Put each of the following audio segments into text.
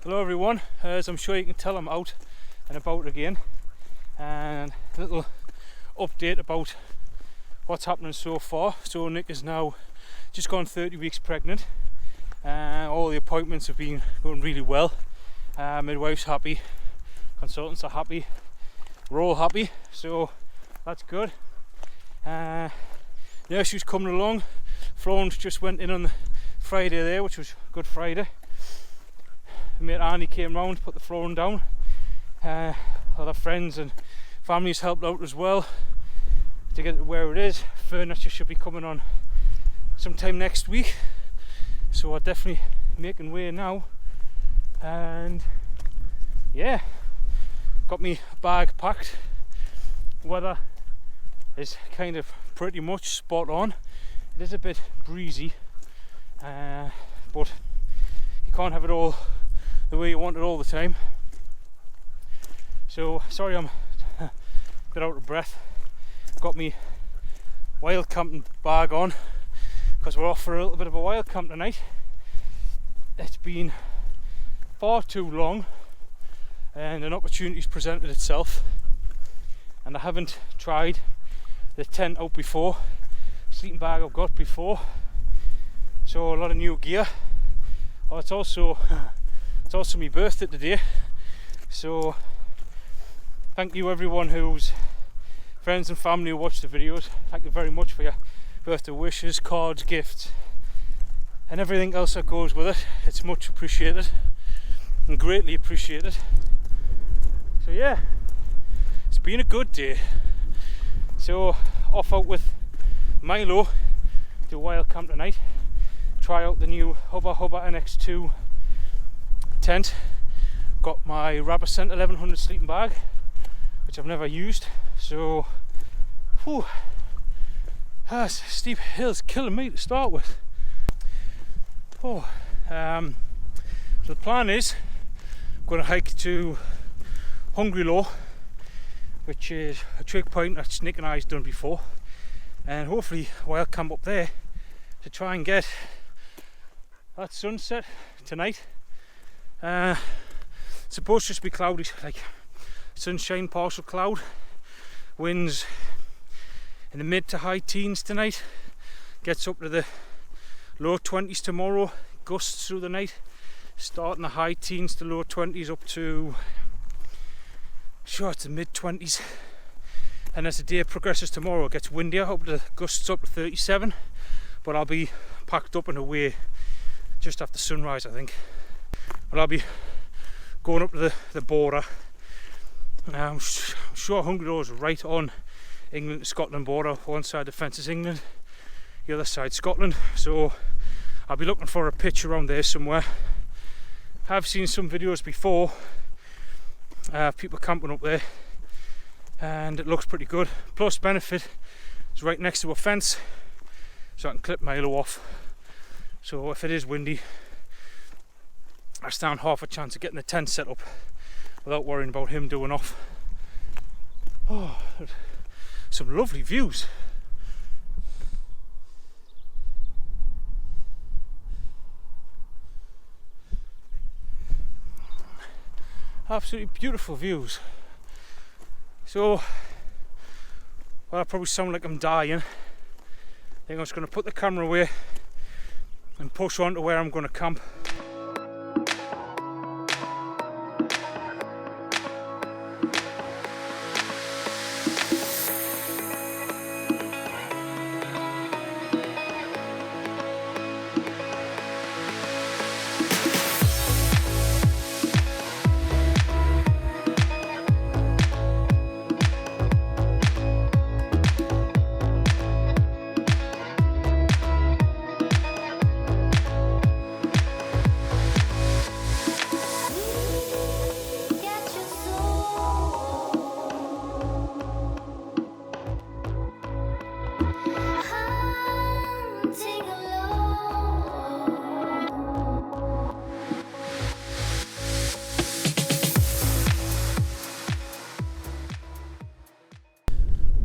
Hello everyone, as I'm sure you can tell I'm out and about again, and a little update about what's happening so far. So Nick is now just gone 30 weeks pregnant, and all the appointments have been going really well. Midwife's happy, consultants are happy, we're all happy, so that's good. Nursery's coming along. Florence just went in on the Friday there, which was Good Friday. Mate Annie came round, put the flooring down. Other friends and families helped out as well to get it where it is. Furniture should be coming on sometime next week, so we're definitely making way now. And yeah, got me bag packed. Weather is kind of pretty much spot on. It is a bit breezy, but you can't have it all the way you want it all the time. So sorry I'm a bit out of breath. Got me wild camping bag on because we're off for a little bit of a wild camp tonight. It's been far too long and an opportunity's presented itself, and I haven't tried the tent out before. Sleeping bag I've got before, so a lot of new gear. Oh, it's also my birthday today, so thank you everyone who's friends and family who watch the videos. Thank you very much for your birthday wishes, cards, gifts and everything else that goes with it. It's much appreciated and greatly appreciated. So yeah, it's been a good day. So off out with Milo to wild camp tonight, try out the new Hubba Hubba NX2 tent. Got my Rabbit Scent 1100 sleeping bag, which I've never used, so steep hill's killing me to start with. So the plan is I'm going to hike to Hungry Low, which is a trick point that Nick and I's done before, and hopefully wild camp up there to try and get that sunset tonight. It's supposed to just be cloudy, like sunshine, partial cloud, winds in the mid to high teens tonight, gets up to the low 20s tomorrow, gusts through the night, starting the high teens to low 20s up to, sure, it's the mid 20s. And as the day progresses tomorrow, it gets windier, up to gusts up to 37, but I'll be packed up and away just after sunrise, I think. But I'll be going up to the border. I'm sure Hungry Low is right on England to Scotland border. One side the fence is England, the other side Scotland, so I'll be looking for a pitch around there somewhere. I've seen some videos before, people camping up there, and it looks pretty good. Plus benefit is right next to a fence, so I can clip Milo off. So if it is windy, I stand half a chance of getting the tent set up without worrying about him doing off. Oh, some lovely views. Absolutely beautiful views. So, well, I probably sound like I'm dying. I think I'm just going to put the camera away and push on to where I'm going to camp.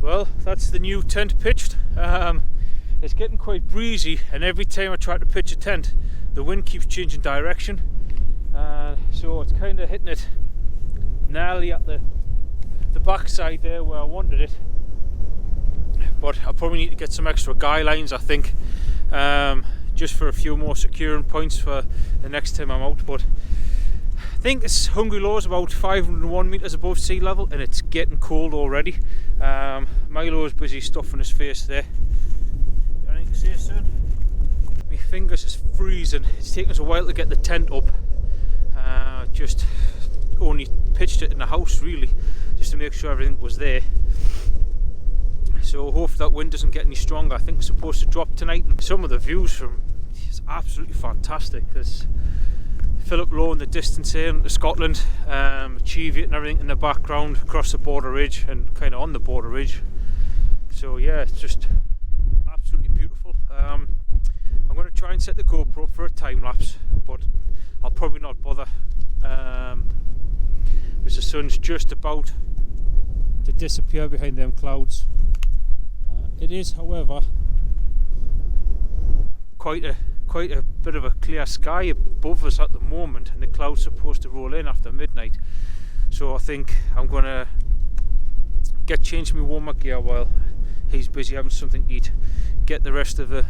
Well, that's the new tent pitched. It's getting quite breezy, and every time I try to pitch a tent, the wind keeps changing direction. So it's kind of hitting it gnarly at the backside there where I wanted it, but I probably need to get some extra guy lines, I think, just for a few more securing points for the next time I'm out. But I think this Hungry Low is about 501 metres above sea level and it's getting cold already. Milo is busy stuffing his face there. Anything to say, son? My fingers is freezing. It's taken us a while to get the tent up. Just only pitched it in the house really, just to make sure everything was there. So hopefully that wind doesn't get any stronger. I think it's supposed to drop tonight, and some of the views from it's absolutely fantastic. There's Phillip Lowe in the distance here into Scotland, Cheviot and everything in the background across the Border Ridge and kind of on the Border Ridge. So yeah, it's just absolutely beautiful. I'm going to try and set the GoPro for a time lapse, but I'll probably not bother. Because the sun's just about to disappear behind them clouds. It is, however, quite a bit of a clear sky above us at the moment, and the clouds are supposed to roll in after midnight. So I think I'm going to get changed my warm-up gear while he's busy having something to eat, get the rest of the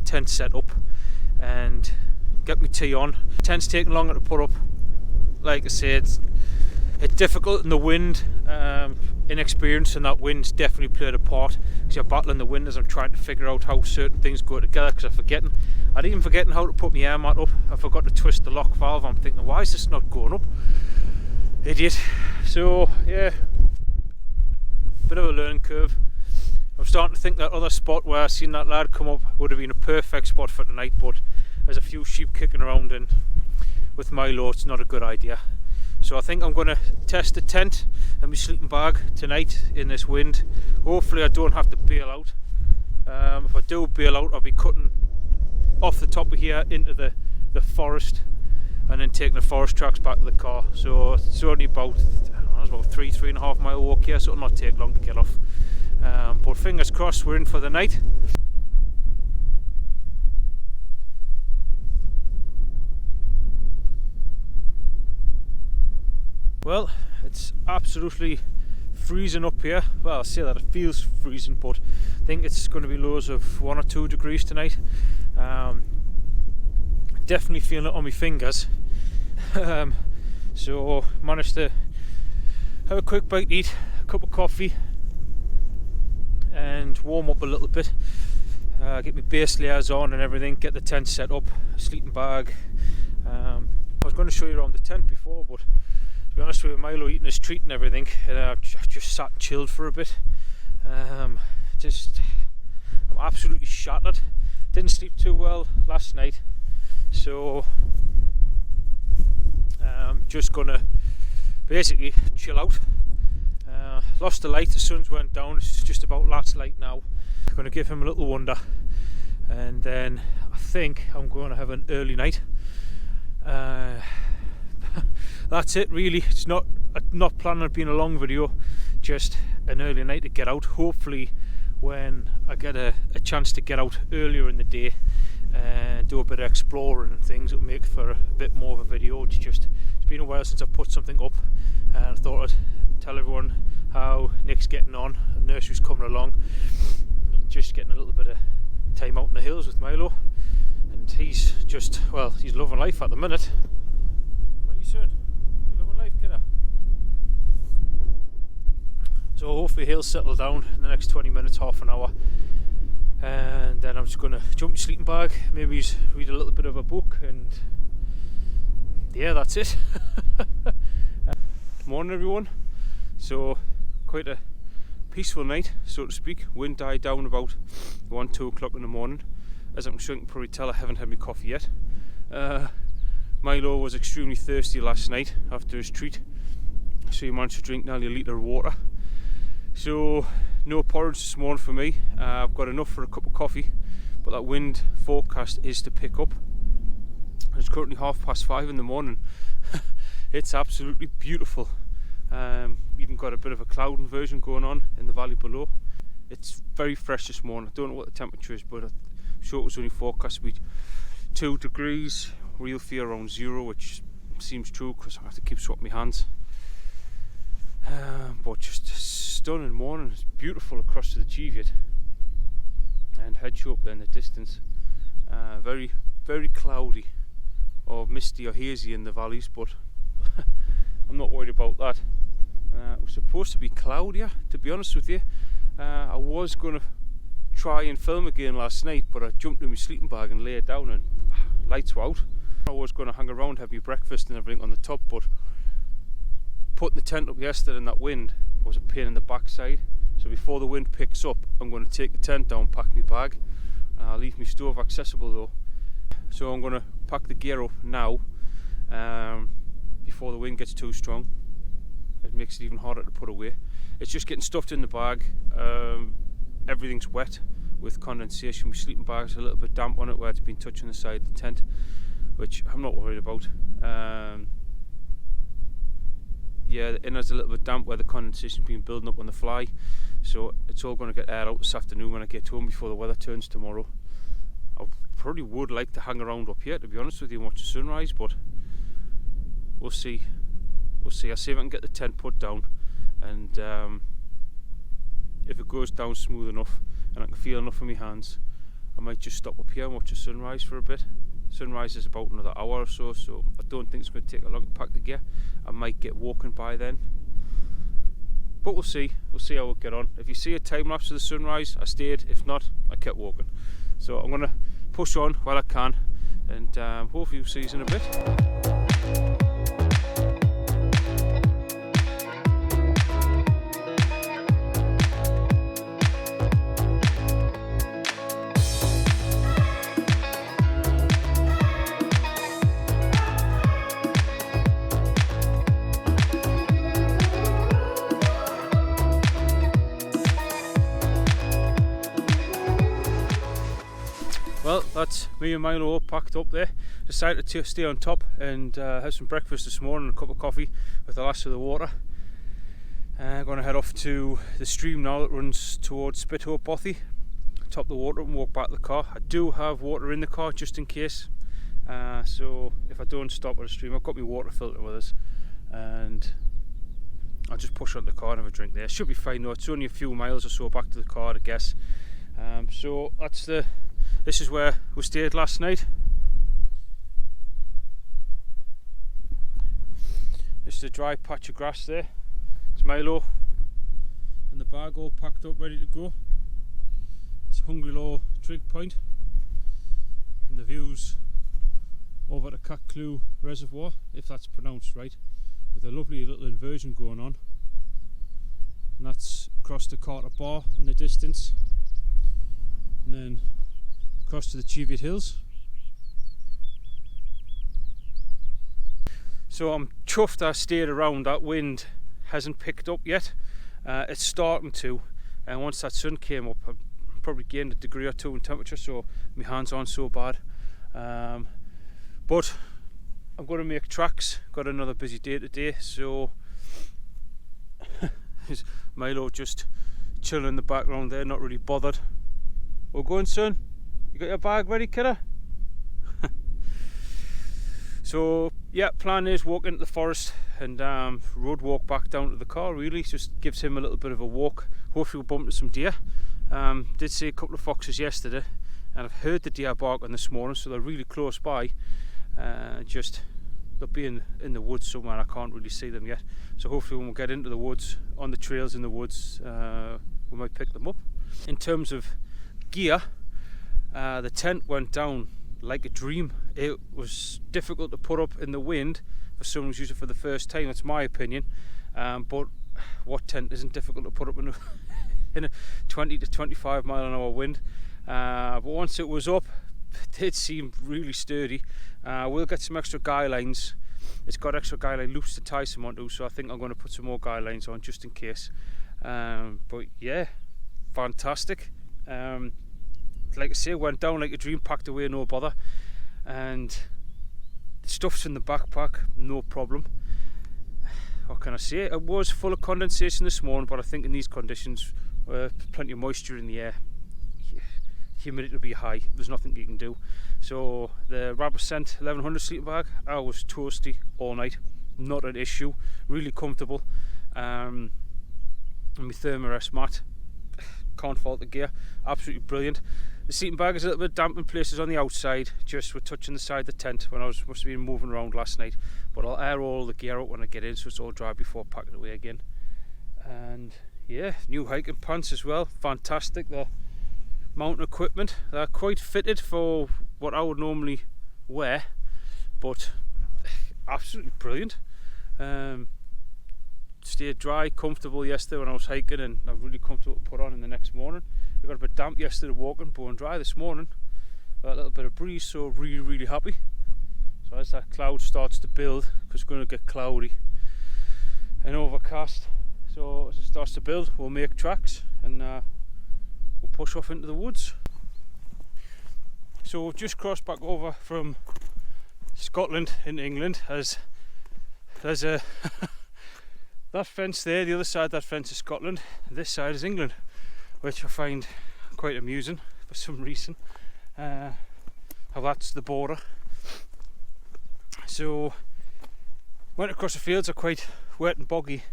tent set up and get my tea on. The tent's taking longer to put up. Like I said, it's difficult in the wind. Inexperience in that wind's definitely played a part, because you're battling the wind as I'm trying to figure out how certain things go together, because I'd even forgetting how to put my air mat up. I forgot to twist the lock valve. I'm thinking, why is this not going up? Idiot. So yeah, bit of a learning curve. I'm starting to think that other spot where I seen that lad come up would have been a perfect spot for tonight, but there's a few sheep kicking around, and with Milo it's not a good idea. So I think I'm going to test the tent and my sleeping bag tonight in this wind. Hopefully I don't have to bail out. If I do bail out, I'll be cutting off the top of here into the forest and then taking the forest tracks back to the car. So it's only about, I don't know, it's about 3.5 mile walk here, so it'll not take long to get off. But fingers crossed we're in for the night. Well, it's absolutely freezing up here. Well, I say that it feels freezing, but I think it's going to be lows of 1 or 2 degrees tonight. Definitely feeling it on my fingers. So managed to have a quick bite to eat, a cup of coffee, and warm up a little bit. Get my base layers on and everything, get the tent set up, sleeping bag. I was going to show you around the tent before, but to be honest with you, Milo eating his treat and everything, and I've just sat and chilled for a bit. I'm absolutely shattered. Didn't sleep too well last night, so I'm just gonna basically chill out. Lost the light, the sun's went down, it's just about last light now. I'm gonna give him a little wander, and then I think I'm gonna have an early night. That's it really. It's not planning on being a long video, just an early night to get out. Hopefully when I get a chance to get out earlier in the day and do a bit of exploring and things, it'll make for a bit more of a video. It's been a while since I've put something up, and I thought I'd tell everyone how Nick's getting on, the nursery's coming along, and just getting a little bit of time out in the hills with Milo. And he's loving life at the minute. What are you saying? Life, kiddo. So hopefully he'll settle down in the next 20 minutes, half an hour, and then I'm just going to jump my sleeping bag, maybe read a little bit of a book, and yeah, that's it. Morning everyone. So quite a peaceful night, so to speak. Wind died down about 1-2 o'clock in the morning. As I'm sure you can probably tell, I haven't had my coffee yet. Milo was extremely thirsty last night after his treat, so he managed to drink nearly a litre of water. So no porridge this morning for me. I've got enough for a cup of coffee, but that wind forecast is to pick up. It's currently 5:30 in the morning. It's absolutely beautiful. Even got a bit of a cloud inversion going on in the valley below. It's very fresh this morning. I don't know what the temperature is, but I'm sure it was only forecast to be 2 degrees. Real feel around 0, which seems true because I have to keep swapping my hands. But just a stunning morning. It's beautiful across to the Cheviot, and head you up there in the distance. Very, very cloudy or misty or hazy in the valleys, but I'm not worried about that. It was supposed to be cloudier, to be honest with you. I was going to try and film again last night, but I jumped in my sleeping bag and laid down and lights were out. I was going to hang around, have my breakfast and everything on the top, but putting the tent up yesterday in that wind was a pain in the backside. So before the wind picks up, I'm going to take the tent down, pack my bag. I'll leave my stove accessible though. So I'm going to pack the gear up now, before the wind gets too strong. It makes it even harder to put away. It's just getting stuffed in the bag. Everything's wet with condensation. My sleeping bag's a little bit damp on it where it's been touching the side of the tent, which I'm not worried about. Yeah, the inner's a little bit damp where the condensation's been building up on the fly, so it's all going to get aired out this afternoon when I get home before the weather turns tomorrow. I probably would like to hang around up here, to be honest with you, and watch the sunrise, but we'll see. We'll see. I'll see if I can get the tent put down, and if it goes down smooth enough and I can feel enough in my hands, I might just stop up here and watch the sunrise for a bit. Sunrise is about another hour or so, so I don't think it's going to take a long to pack the gear. I might get walking by then, but we'll see. We'll see how we get on. If you see a time lapse of the sunrise, I stayed. If not, I kept walking. So I'm going to push on while I can, and hopefully we'll see you in a bit. Well, that's me and Milo all packed up there. Decided to stay on top and have some breakfast this morning, a cup of coffee with the last of the water. I'm going to head off to the stream now that runs towards Spithope Bothy, top the water and walk back to the car. I do have water in the car just in case, so if I don't stop at the stream, I've got my water filter with us, and I'll just push on the car and have a drink there. Should be fine though, it's only a few miles or so back to the car, I guess. So this is where we stayed last night. Just a dry patch of grass there. It's Milo and the bag all packed up ready to go. It's Hungry Low Trig Point, and the views over the Caclue Reservoir, if that's pronounced right, with a lovely little inversion going on, and that's across the Carter Bar in the distance, and then across to the Cheviot Hills. So I'm chuffed I stayed around. That wind hasn't picked up yet. It's starting to, and once that sun came up, I probably gained a degree or two in temperature, so my hands aren't so bad. But I'm going to make tracks. Got another busy day today, so Milo just chilling in the background there, not really bothered. We're going, son? You got your bag ready, kidder? So yeah, plan is walk into the forest and road walk back down to the car. Really, just gives him a little bit of a walk. Hopefully we'll bump into some deer. Did see a couple of foxes yesterday, and I've heard the deer barking this morning, so they're really close by. Just they'll be in the woods somewhere. I can't really see them yet. So hopefully when we get into the woods, on the trails in the woods, we might pick them up. In terms of gear, the tent went down like a dream. It was difficult to put up in the wind for someone who's used it for the first time. That's my opinion. But what tent isn't difficult to put up in a 20 to 25 mile an hour wind? But once it was up, it did seem really sturdy. We'll get some extra guy lines. It's got extra guy line loops to tie some onto, so I think I'm going to put some more guy lines on just in case. But yeah, fantastic. Like I say, went down like a dream, packed away no bother, and stuff's in the backpack, no problem. What can I say? It was full of condensation this morning, but I think in these conditions, plenty of moisture in the air, humidity will be high. There's nothing you can do. So the rabbit scent 1100 sleeping bag, I was toasty all night, not an issue, really comfortable. And my Thermarest mat, can't fault the gear, absolutely brilliant. The sleeping bag is a little bit damp in places on the outside, just with touching the side of the tent when I must have been moving around last night, but I'll air all the gear out when I get in so it's all dry before packing it away again. And yeah, new hiking pants as well, fantastic. The mountain equipment, they're quite fitted for what I would normally wear, but absolutely brilliant. Stayed dry, comfortable yesterday when I was hiking, and I'm really comfortable to put on in the next morning. It got a bit damp yesterday walking, bone dry this morning. Got a little bit of breeze, so really happy. So as that cloud starts to build, because it's going to get cloudy and overcast, so as it starts to build, we'll make tracks and we'll push off into the woods. So we've just crossed back over from Scotland into England, as there's a that fence there, the other side of that fence is Scotland, this side is England, which I find quite amusing for some reason, how that's the border. So went across the fields, are quite wet and boggy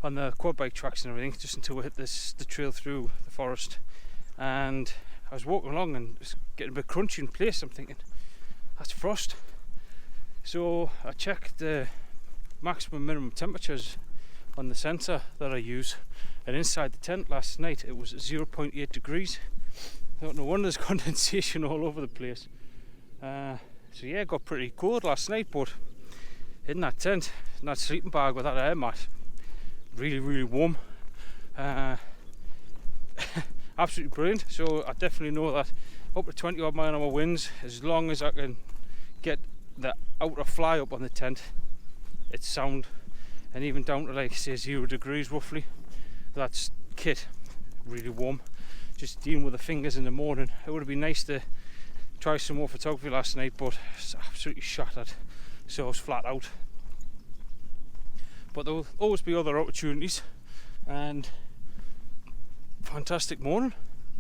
on the quad bike tracks and everything, just until we hit the trail through the forest. And I was walking along and it was getting a bit crunchy in place. I'm thinking, that's frost. So I checked the maximum minimum temperatures on the sensor that I use, and inside the tent last night it was 0.8 degrees. I don't know, wonder there's condensation all over the place. So yeah, it got pretty cold last night, but in that tent, in that sleeping bag with that air mat, really warm. Absolutely brilliant. So I definitely know that up to 20 odd mile an hour winds, as long as I can get the outer fly up on the tent, it's sound. And even down to like say 0 degrees roughly, that's kit, really warm. Just dealing with the fingers in the morning. It would have been nice to try some more photography last night, but it's absolutely shattered, so I was flat out. But there will always be other opportunities, and fantastic morning,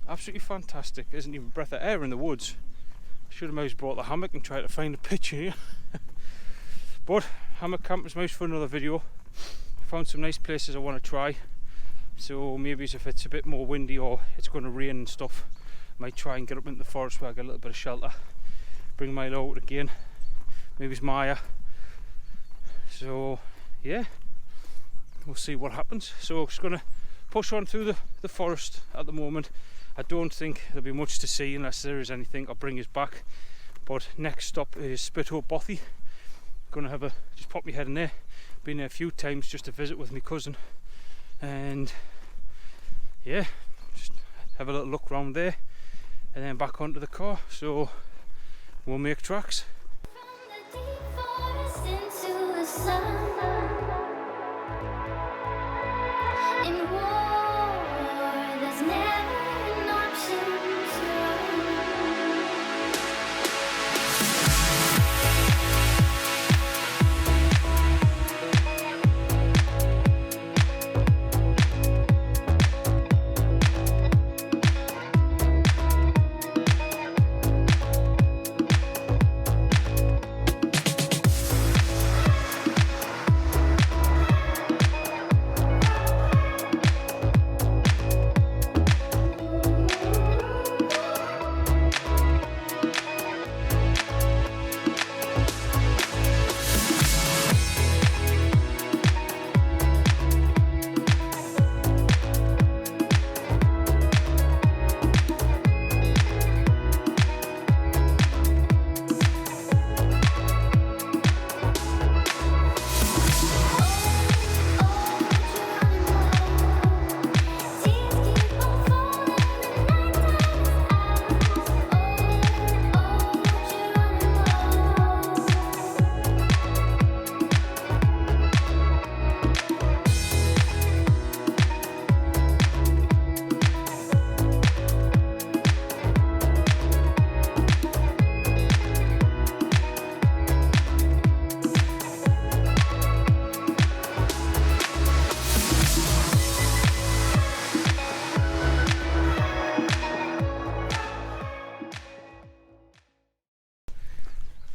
absolutely fantastic. Isn't even a breath of air in the woods. Should have maybe brought the hammock and tried to find a picture here. But hammock camp is nice for another video. Found some nice places I want to try, so maybe if it's a bit more windy or it's going to rain and stuff, I might try and get up into the forest where I get a little bit of shelter. Bring my out again, maybe it's Maya. So yeah, we'll see what happens. So I'm just going to push on through the forest at the moment. I don't think there'll be much to see unless there is anything. I'll bring us back. But next stop is Spithoe Bothy. Gonna have just pop my head in there. Been there a few times just to visit with my cousin, and yeah, just have a little look around there and then back onto the car. So we'll make tracks. From the deep forest into the sun. In war, there's never an option to run.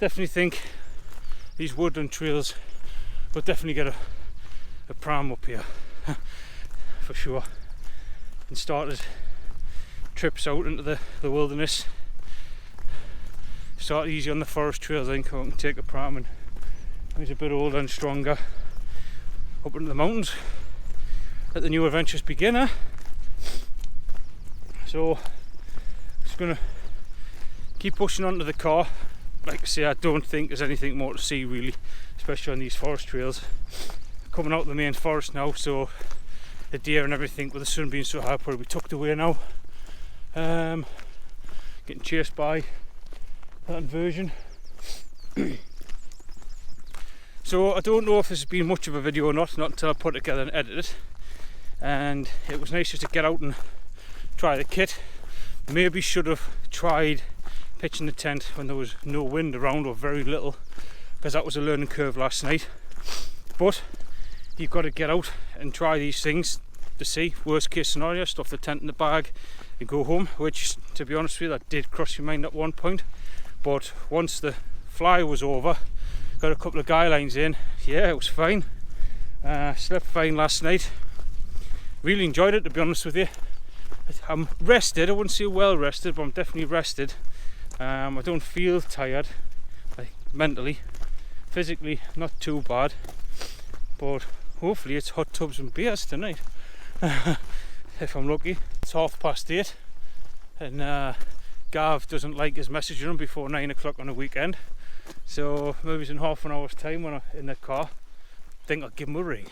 definitely think these woodland trails will definitely get a pram up here for sure, and started trips out into the wilderness. Start easy on the forest trails, I think I can take a pram, and he's a bit older and stronger, up into the mountains. Let the new adventures begin, eh? So just gonna keep pushing onto the car. Like I say, I don't think there's anything more to see really, especially on these forest trails. Coming out of the main forest now, so the deer and everything, with the sun being so high, probably tucked away now. Getting chased by that inversion. So I don't know if this has been much of a video or not until I put it together and edit it. And it was nice just to get out and try the kit. Maybe should have tried pitching the tent when there was no wind around, or very little, because that was a learning curve last night. But you've got to get out and try these things to see. Worst case scenario, stuff the tent in the bag and go home, which, to be honest with you, that did cross your mind at one point. But once the fly was over, got a couple of guy lines in, yeah, it was fine. Slept fine last night. Really enjoyed it, to be honest with you. I'm rested. I wouldn't say well rested, but I'm definitely rested. I don't feel tired, like mentally. Physically, not too bad. But hopefully it's hot tubs and beers tonight. If I'm lucky. It's 8:30, and Gav doesn't like his messaging him before 9 o'clock on a weekend. So maybe in half an hour's time when I'm in the car, I think I'll give him a ring.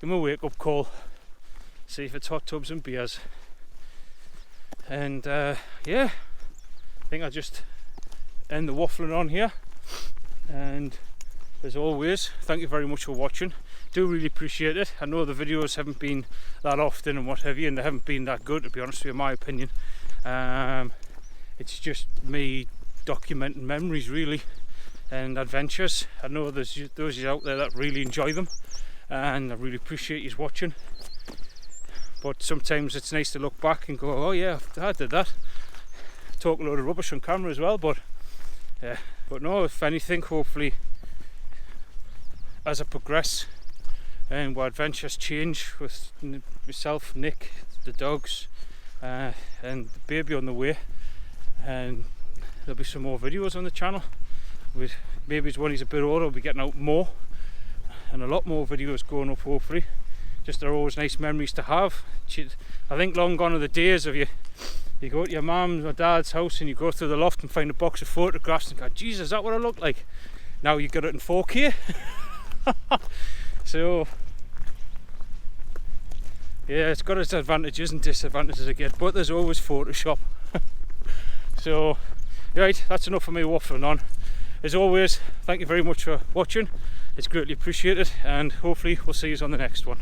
Give him a wake up call. See if it's hot tubs and beers. And yeah, I think I'll just end the waffling on here. And as always, thank you very much for watching. Do really appreciate it. I know the videos haven't been that often and what have you, and they haven't been that good, to be honest with you, in my opinion. It's just me documenting memories really, and adventures. I know there's those out there that really enjoy them, and I really appreciate you watching. But sometimes it's nice to look back and go, oh yeah, I did that. Talk a load of rubbish on camera as well, but yeah. But no, if anything, hopefully as I progress and what adventures change with myself, Nick, the dogs, and the baby on the way, and there'll be some more videos on the channel. With maybe when he's a bit older, we'll be getting out more, and a lot more videos going up hopefully. Just they're always nice memories to have. I think long gone are the days of you go to your mum's or dad's house and you go through the loft and find a box of photographs and go, Jesus, is that what I look like? Now you got it in 4K. So yeah, it's got its advantages and disadvantages again, but there's always Photoshop. So right, that's enough for me waffling on. As always, thank you very much for watching. It's greatly appreciated, and hopefully we'll see you on the next one.